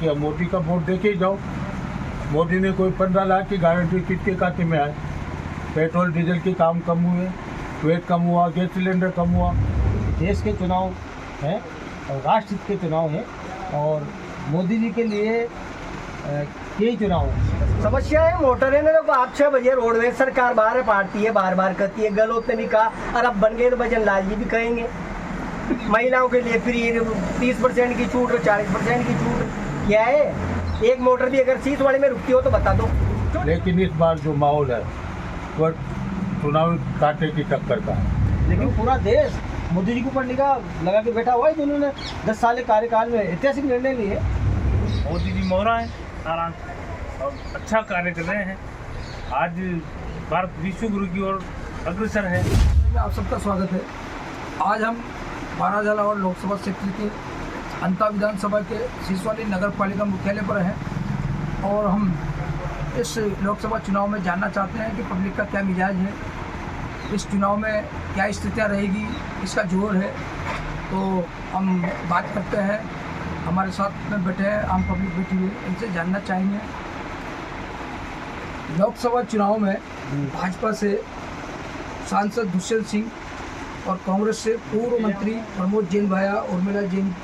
कि मोदी का वोट देके ही जाओ। मोदी ने कोई 15 लाख की गारंटी किसके खाते में आए? पेट्रोल डीजल के काम कम हुए, वेट कम हुआ, गैस सिलेंडर कम हुआ। देश के चुनाव हैं और राष्ट्रहित के चुनाव हैं और मोदी जी के लिए यही चुनाव है। समस्या है मोटर है ना, देखो आप 6 बजे रोडवेज सरकार बार पाड़ती है, बार बार करती है। गलत ने भी कहा और अब बन गए तो भजन लाल जी भी कहेंगे महिलाओं के लिए फ्री 30% की छूट और 40% की छूट। क्या है, एक मोटर भी अगर सीस वाले में रुकती हो तो बता दो। लेकिन इस बार जो माहौल है वह चुनावी कांटे की टक्कर का है। लेकिन पूरा देश मोदी जी के ऊपर निगाह लगा के बैठा हुआ है, जिन्होंने 10 साल के कार्यकाल में ऐतिहासिक निर्णय लिए। मोदी जी मोहरा है आराम और अच्छा कार्य कर रहे हैं। आज भारत विश्व गुरु की ओर अग्रसर है। आप सबका स्वागत है। आज हम बाराजला और लोकसभा क्षेत्र के अंता विधानसभा के सिसवाली नगर पालिका मुख्यालय पर हैं और हम इस लोकसभा चुनाव में जानना चाहते हैं कि पब्लिक का क्या मिजाज है, इस चुनाव में क्या स्थितियाँ रहेगी, इसका जोर है। तो हम बात करते हैं, हमारे साथ में बैठे हैं आम पब्लिक बैठी हुई, इनसे जानना चाहेंगे लोकसभा चुनाव में भाजपा से सांसद दुष्यंत सिंह और कांग्रेस से पूर्व मंत्री प्रमोद जैन भाया उर्मिला जैन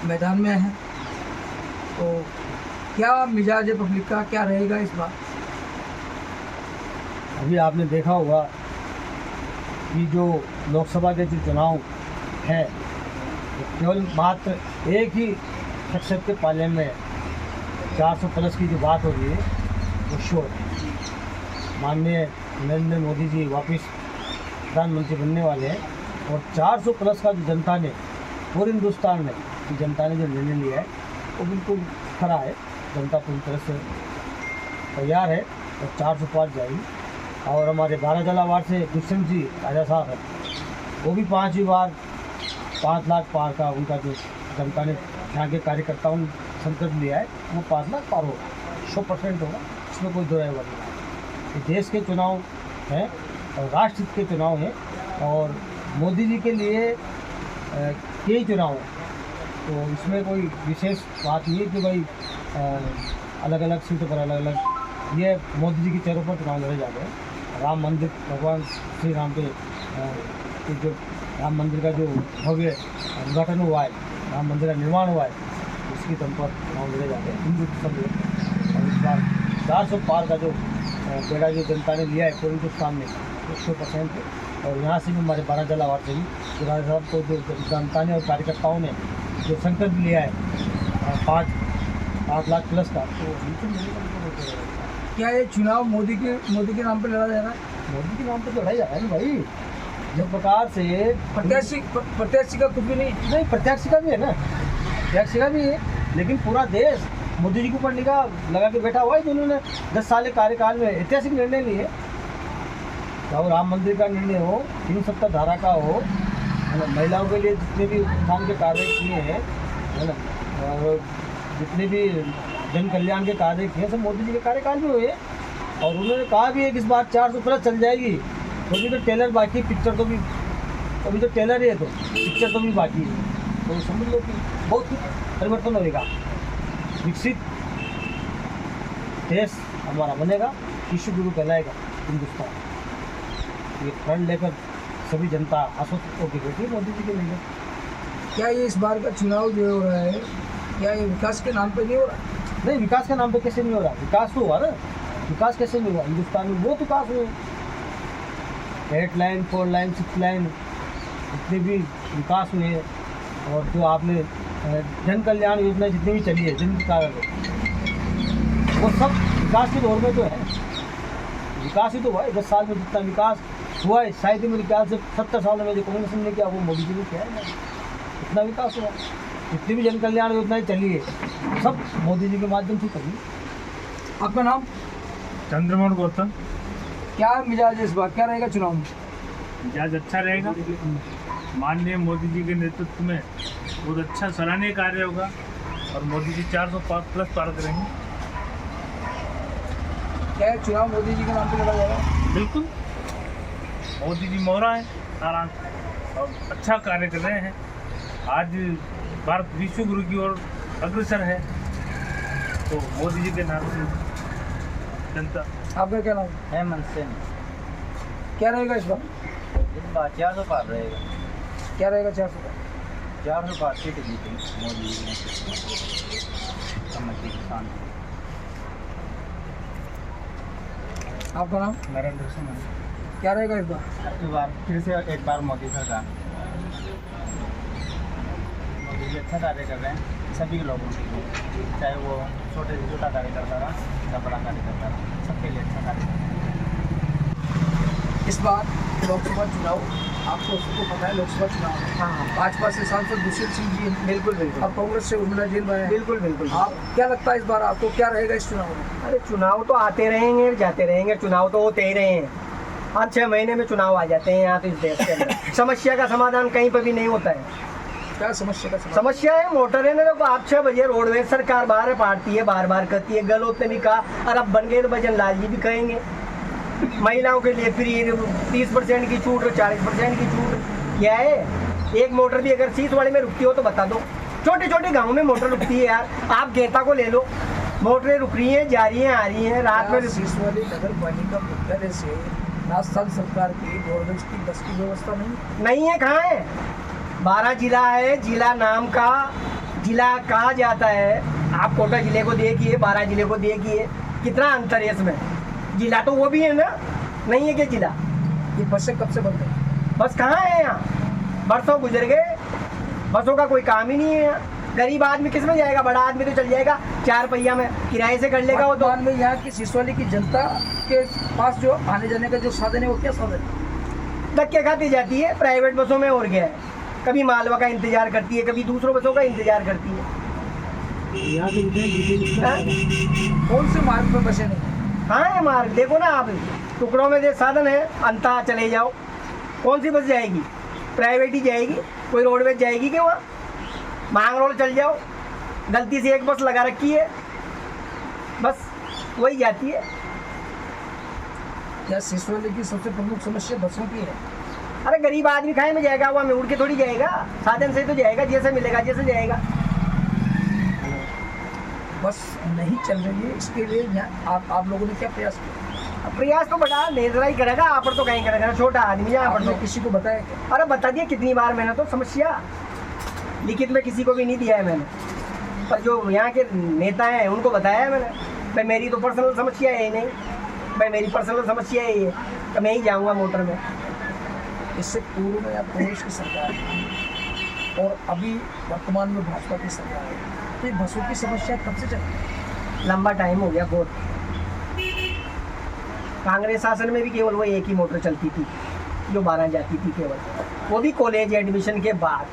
मैदान में हैं। तो क्या मिजाज है पब्लिक का, क्या रहेगा इस बार? अभी आपने देखा होगा कि जो लोकसभा के जो चुनाव है केवल मात्र एक ही शख्सियत के पाले में 400 प्लस की जो बात हो रही है वो शोर है। माननीय नरेंद्र मोदी जी वापस प्रधानमंत्री बनने वाले हैं और 400 प्लस का जो जनता ने, पूरे हिंदुस्तान में की जनता ने जो निर्णय लिया है वो बिल्कुल खरा है। जनता पूरी तरह से तैयार है और 400 पार जाएगी। और हमारे बाराजला वार्ड से दुष्यंत जी राजा साहब हैं, वो भी 5वीं बार 5 लाख पार का उनका जो जनता ने यहाँ के कार्यकर्ताओं ने संकल्प लिया है वो 5 लाख पार होगा, 100% होगा, इसमें कोई दो राय वाली नहीं। ये देश के चुनाव हैं और राष्ट्रहित के चुनाव हैं और मोदी जी के लिए यही चुनाव है। तो इसमें कोई विशेष बात नहीं है कि भाई अलग अलग सीटों पर अलग अलग, ये मोदी जी के चेहरों पर चुनाव लड़े जा रहे हैं। राम मंदिर, भगवान श्री राम के जो राम मंदिर का जो भव्य उद्घाटन हुआ है, राम मंदिर का निर्माण हुआ है, उसकी दम पर चुनाव लड़े जा रहे हैं हिंदू सब लोग। और इस बार 400 पार का जो बेड़ा जो जनता ने लिया है पूरे हिंदुस्तान में 100% है। और यहाँ से भी हमारे बाराजला वार्ड से भी राजा साहब को जो जनता ने और कार्यकर्ताओं ने जो संकल्प लिया है 5 लाख प्लस का, तो क्या ये चुनाव मोदी के नाम पर लड़ा जा रहा है? मोदी के नाम पर तो लड़ाई जा रहा है ना भाई। जिस प्रकार से प्रत्याशी का कुछ भी नहीं, प्रत्याशी का भी है ना, प्रत्याशी का भी है, लेकिन पूरा देश मोदी जी के ऊपर निगाह लगा के बैठा हुआ है, जिन्होंने 10 साल के कार्यकाल में ऐतिहासिक निर्णय लिए। चाहे राम मंदिर का निर्णय हो, 370 धारा का हो, है ना, महिलाओं के लिए जितने भी उत्थान के कार्य किए हैं, है ना, और जितने भी जन कल्याण के कार्य किए सब मोदी जी के कार्यकाल में हुए। और उन्होंने कहा भी है कि इस बार 400 प्लस चल जाएगी। तो अभी तो टेलर बाकी, पिक्चर तो भी अभी तो टेलर ही है, तो पिक्चर तो भी बाकी है। तो समझ लो कि बहुत कुछ परिवर्तन होगा, विकसित देश हमारा बनेगा, विश्व गुरु कहलाएगा हिंदुस्तान। ये फ्रंट लेकर सभी जनता आश्वस्त होकर बैठी है मोदी जी के लिए। क्या ये इस बार का चुनाव जो हो रहा है, क्या ये विकास के नाम पे नहीं हो रहा? नहीं, विकास के नाम पे कैसे नहीं हो रहा? विकास तो हुआ ना, विकास कैसे नहीं हुआ? हिंदुस्तान में बहुत विकास हुए, 8 लाइन 4 लाइन 6 लाइन जितने भी विकास हुए। और जो आपने जन कल्याण योजना जितनी भी चली है, जन कारण वो सब विकास के दौर में तो है। विकास ही तो हुआ है 10 साल में, जितना विकास हुआ है शायद ही मेरे ख्याल से 70 साल में जो कांग्रेस ने किया वो मोदी जी ने किया है। इतना विकास हुआ, जितनी भी जन कल्याण योजनाएं चली है सब मोदी जी के माध्यम से चली। आपका नाम? चंद्रमोहन गौतम। क्या मिजाज है इस बार, क्या रहेगा चुनाव में? मिजाज अच्छा रहेगा। माननीय मोदी जी के नेतृत्व में बहुत अच्छा सराहनीय कार्य होगा और मोदी जी 400 प्लस पार करेंगे। क्या है चुनाव मोदी जी के नाम पे लड़ा जा रहा है? बिल्कुल, मोदी जी मोहरा है आराम और अच्छा कार्य कर रहे हैं। आज भारत विश्व गुरु की ओर अग्रसर है, तो मोदी जी के नाम से जनता। आपका क्या नाम? हेमंत सिंह। क्या रहेगा इस बार? इस बार 400 पार रहेगा। क्या रहेगा 400 का? 400 पार सीट जीतेंगे मोदी जी ने समझती किसान। आपका नाम? नरेंद्र सिंह। क्या रहेगा इस बार? इस बार फिर से एक बार मोदी सरकार। मोदी जी अच्छा कार्य कर रहे हैं सभी लोगों के लिए, चाहे वो छोटे से छोटा कार्य करता रहा या बड़ा कार्य करता रहा, सबके लिए अच्छा कार्य कर रहे हैं। इस बार लोकसभा चुनाव, आपको सबको पता है लोकसभा चुनाव है। हाँ भाजपा से सांसद दुष्यंत सिंह जी हैं, बिल्कुल बिल्कुल अब कांग्रेस से उर्मिला जैन भाई हैं। बिल्कुल बिल्कुल। आप क्या लगता है इस बार आपको क्या रहेगा इस चुनाव में? अरे चुनाव तो आते रहेंगे जाते रहेंगे, चुनाव तो होते ही रहे हैं। 5-6 महीने में चुनाव आ जाते हैं यहाँ तो इस देश के अंदर। समस्या का समाधान कहीं पर भी नहीं होता है। क्या समस्या का समाधान? समस्या है मोटर है ना, देखो आप 6 बजे रोडवेज सरकार बाहर पाड़ती है, बार बार कहती है। गहलोत ने भी कहा और अब बन गए तो भजन लाल जी भी कहेंगे महिलाओं के लिए फ्री 30% की छूट और 40% की छूट। क्या है, एक मोटर भी अगर सीसवाड़ी में रुकती हो तो बता दो। छोटे छोटे गाँव में मोटर रुकती है यार, आप गेता को ले लो, मोटरें रुक रही हैं, जा रही हैं, आ रही हैं रात में। सिसवाली नगर पालिका मुख्यालय से राजस्थान सरकार की रोडवेज की बस की व्यवस्था नहीं है। कहाँ है? 12 जिला है, जिला नाम का जिला कहा जाता है। आप कोटा जिले को देखिए, 12 जिले को देखिए, कितना अंतर है इसमें। जिला तो वो भी है ना, नहीं है क्या जिला? ये बसें कब से बंद है? बस कहाँ है यहाँ? बरसों गुजर गए, बसों का कोई काम ही नहीं है यहाँ। गरीब आदमी किस में जाएगा? बड़ा आदमी तो चल जाएगा 4 पहिया में, किराए से कर लेगा वो तो। वर्तमान में यहाँ की सिसवाली की जनता के पास जो आने जाने का जो साधन है वो क्या साधन है? धक्के खाती जाती है प्राइवेट बसों में, और गया है। कभी मालवा का इंतजार करती है, कभी दूसरों बसों का इंतजार करती है। हाँ? कौन से मार्ग पर बसें नहीं? कहाँ है मार्ग? देखो ना आप, टुकड़ों में जो साधन है, अंता चले जाओ, कौन सी बस जाएगी? प्राइवेट ही जाएगी, कोई रोडवेज जाएगी क्या वहाँ? मांग रोड चल जाओ, गलती से एक बस लगा रखी है, बस वही जाती है। या सिसवाली की सबसे प्रमुख समस्या बसों की है? अरे गरीब आदमी खाए में जाएगा, वहाँ में उड़ के थोड़ी जाएगा, साधन से तो जाएगा, जैसे मिलेगा जैसे जाएगा। बस नहीं चल रही है, इसके लिए आप लोगों ने क्या प्रयास किया? प्रयास तो बड़ा नेजरा ही करेगा, आप पर तो कहीं करेगा, छोटा आदमी यहाँ पर आपने तो। किसी को बताया क्या? अरे बता दिया कितनी बार मैंने तो, समस्या लिखित में किसी को भी नहीं दिया है मैंने, पर जो यहाँ के नेता हैं उनको बताया है मैंने। भाई मेरी तो पर्सनल समस्या है ही नहीं, भाई मेरी पर्सनल समस्या यही है, तो मैं ही जाऊँगा मोटर में। इससे पूर्व में आप कांग्रेस की सरकार है और अभी वर्तमान में भाजपा की सरकार है, तो ये बसों की समस्या कब से चल रही है? लंबा टाइम हो गया बहुत। कांग्रेस शासन में भी केवल वो एक ही मोटर चलती थी जो 12 जाती थी केवल, वो भी कॉलेज एडमिशन के बाद,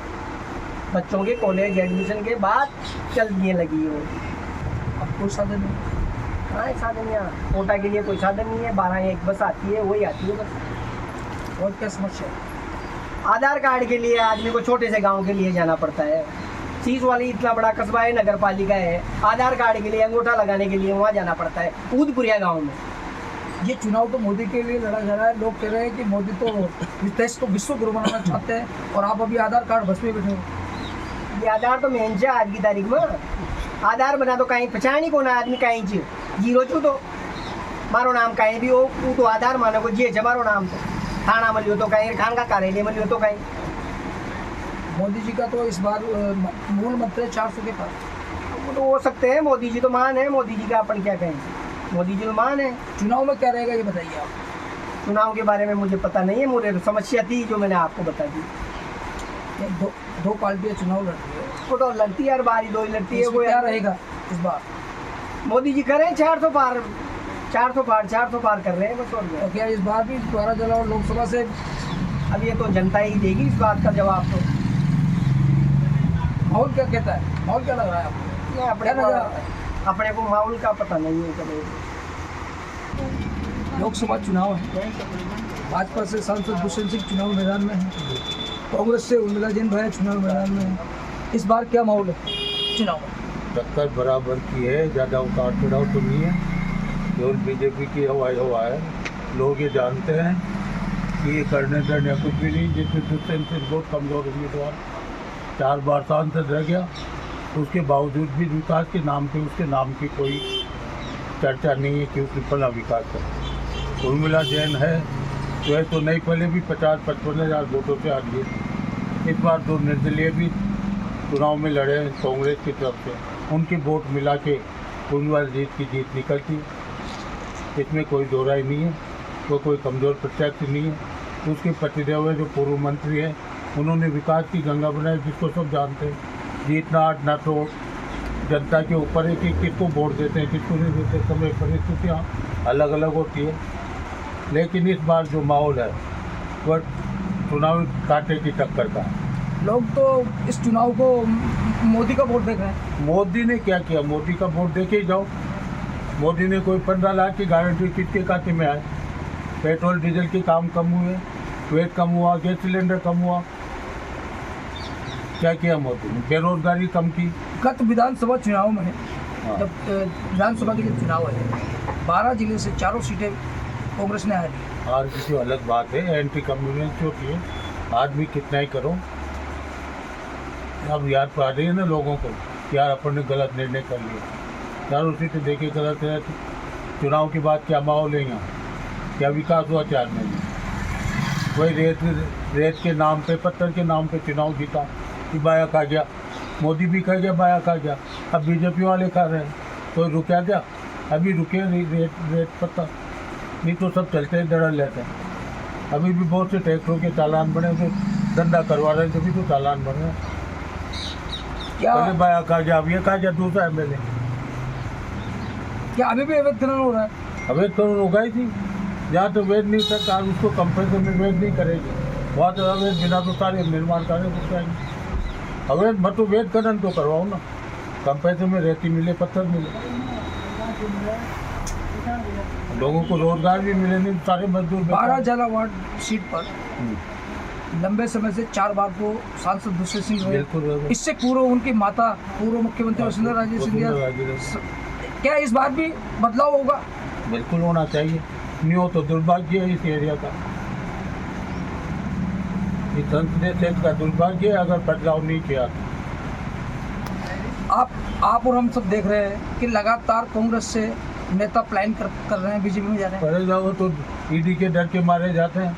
बच्चों के कॉलेज एडमिशन के बाद चलने लगी वो। अब कोई साधन नहीं। हाँ साधन यहाँ कोटा के लिए कोई साधन नहीं है, 12 एक बस आती है, वही आती है बस। और क्या समस्या है? आधार कार्ड के लिए आदमी को छोटे से गांव के लिए जाना पड़ता है। सीस वाली इतना बड़ा कस्बा है, नगर पालिका है, आधार कार्ड के लिए अंगूठा लगाने के लिए वहाँ जाना पड़ता है, ऊदपुरिया गांव में। ये चुनाव तो मोदी के लिए लड़ा जा रहा है, लोग कह रहे हैं कि मोदी तो इस देश को विश्व गुरु बनाना चाहते हैं और आप अभी आधार कार्ड बस में बैठे हो। ये आधार तो मेन से आज की तारीख में आधार बना तो कहीं पहचान ही कोना आदमी कहीं जीरो छू, तो मारो नाम कहीं भी हो वो तो आधार मानो को जे मारो नाम तो थाना में लियो तो कहीं, खान का कार्यालय में लियो तो कहीं। मोदी जी का तो इस बार मूल मंत्र है 400 के पार। वो तो हो सकते हैं, मोदी जी तो मान है, मोदी जी का अपन क्या कहें, मोदी जी तो मान है। चुनाव में क्या रहेगा ये बताइए आप। चुनाव के बारे में मुझे पता नहीं है, मुझे तो समस्या थी जो मैंने आपको बता दी। दो पार्टियां चुनाव लड़ रही है, वो तो लड़ती है हर बारी, दो ही लड़ती है। वो क्या रहेगा इस बार? मोदी जी करें 400 पार, 400 पार कर रहे हैं बस, और क्या। तो क्या इस बार भी द्वारा जला और लोकसभा से? अब ये तो जनता ही देगी इस बात का जवाब। तो माहौल क्या कहता है? माहौल क्या लग रहा है आपको? ये अपने को माहौल का पता नहीं है कभी। लोकसभा चुनाव है, भाजपा से सांसद दुष्यंत सिंह चुनाव मैदान में है, कांग्रेस से उर्मिला जैन भाई चुनाव मैदान में है। इस बार क्या माहौल है चुनाव में? टक्कर बराबर की है, ज़्यादा उतार चढ़ाव तो नहीं है, केवल बीजेपी की हवा है। लोग ये जानते हैं कि ये करने देने कुछ भी नहीं। जिसमें दुष्यंत सिंह बहुत कमज़ोर उम्मीदवार, 4 बार सांसद रह गया, उसके बावजूद भी विकास के नाम पे उसके नाम की कोई चर्चा नहीं है कि उसने फला विकास कर। उर्मिला जैन है जो है तो नहीं, पहले भी 50-55 हज़ार वोटों से हार गई। इस बार तो निर्दलीय भी चुनाव में लड़े हैं कांग्रेस की तरफ से, उनकी वोट मिला के उर्मिला की जीत निकलती, इसमें कोई दो राय नहीं है। वो कोई कमज़ोर प्रत्याशी नहीं है। उसके पतिदेव जो पूर्व मंत्री हैं, उन्होंने विकास की गंगा बनाई, जिसको सब जानते हैं। जीतना ना तो जनता के ऊपर है कि किसको वोट देते हैं, किसको नहीं देते, समय परिस्थितियाँ अलग अलग होती है। लेकिन इस बार जो माहौल है वह चुनावी कांटे की टक्कर का है। लोग तो इस चुनाव को मोदी का वोट देख रहे हैं। मोदी ने क्या किया? मोदी का वोट देके ही जाओ। मोदी ने कोई 15 लाख की गारंटी किसके खाते में आए? पेट्रोल डीजल के काम कम हुए, वेट कम हुआ, गैस सिलेंडर कम हुआ। क्या किया मोदी ने? बेरोजगारी कम की। गत विधानसभा चुनाव में हाँ। जब विधानसभा के जो चुनाव है 12 जिले से 4 सीटें कांग्रेस ने हारी। और किसी अलग बात है, एंटी कम्युनिस्ट होती है, आदमी कितना ही करो। अब याद पा रही है ना लोगों को, यार अपन ने गलत निर्णय कर लिया। चारों सीटें देखे गलत है। चुनाव के बाद क्या माहौल है यहाँ? क्या विकास हुआ 4 महीने? वही रेत के नाम पे, पत्थर के नाम पे चुनाव जीता कि बाया खा गया। मोदी भी खा गया, बाया खा गया। अब बीजेपी वाले खा रहे हैं, तो रुका क्या? अभी रुके नहीं, रेत पत्थर नहीं तो सब चलते हैं, दड़ल लेते हैं। अभी भी बहुत से ट्रैक्टरों के चालान बने, तो धंधा करवा रहे हैं, तभी तो चालान बने। क्या पहले बाया खा गया, अब ये खा गया दूसरा MLA। क्या अभी भी अवैध खनन हो रहा है? अवैध कानून उगाई थी, जहाँ तो वेद नहीं सरकार उसको कंपनी में वेद नहीं करेगी, वहाँ तो अवैध बिना तो सारे निर्माण कार्य हो जाएंगे। अवैध मत तो वेद खनन तो करवाओ ना, कम पैसे में रेती मिले, पत्थर मिले, लोगों को रोजगार भी मिले, नहीं सारे मजदूर। 12 जाला वार्ड सीट पर लंबे समय से 4 बार को सांसद दूसरे सिंह रहे। बिल्कुल। इससे पूर्व उनकी माता पूर्व मुख्यमंत्री वसुंधरा राजे सिंधिया, क्या इस बार भी बदलाव होगा? बिल्कुल होना चाहिए, नहीं हो तो दुर्भाग्य है इस एरिया का। इस संसदीय क्षेत्र का दुर्भाग्य है अगर बदलाव नहीं किया। आप और हम सब देख रहे हैं कि लगातार कांग्रेस से नेता प्लान कर रहे हैं, बीजेपी में जा रहे हैं। पहले जाओ तो ईडी के डर के मारे जाते हैं,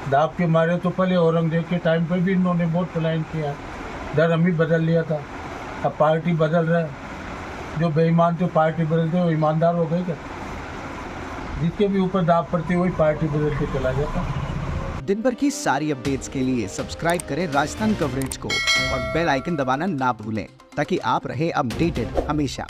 दाब के मारे। तो पहले औरंगजेब के टाइम पे भी इन्होंने बहुत प्लान किया, डर हम ही बदल लिया था। अब पार्टी बदल रहे, जो बेईमान थे पार्टी बदलते, वो ईमानदार हो गए क्या? जिसके भी ऊपर दाब पड़ती वही पार्टी बदल के चला जाता। दिन भर की सारी अपडेट्स के लिए सब्सक्राइब करें राजस्थान कवरेज को और बेल आइकन दबाना ना भूलें ताकि आप रहे अपडेटेड हमेशा।